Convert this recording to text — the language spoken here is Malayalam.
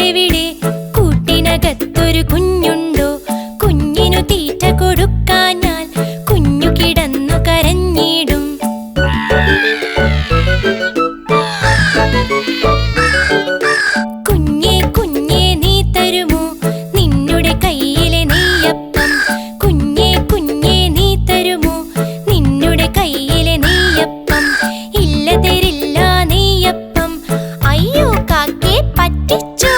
കുഞ്ഞെവിടെ കൂട്ടിനകത്തൊരു കുഞ്ഞുണ്ടോ കുഞ്ഞിനു തീറ്റ കൊടുക്കാഞ്ഞാൽ കുഞ്ഞു കിടന്നു കരഞ്ഞിടും കുഞ്ഞേ കുഞ്ഞേ നീ തരുമോ നിന്നുടെ കയ്യിലെ നെയ്യപ്പം കുഞ്ഞേ കുഞ്ഞേ നീ തരുമോ നിന്നുടെ കയ്യിലെ നെയ്യപ്പം ഇല്ല തരില്ല നെയ്യപ്പം അയ്യോ കാക്കേ പറ്റിച്ചോ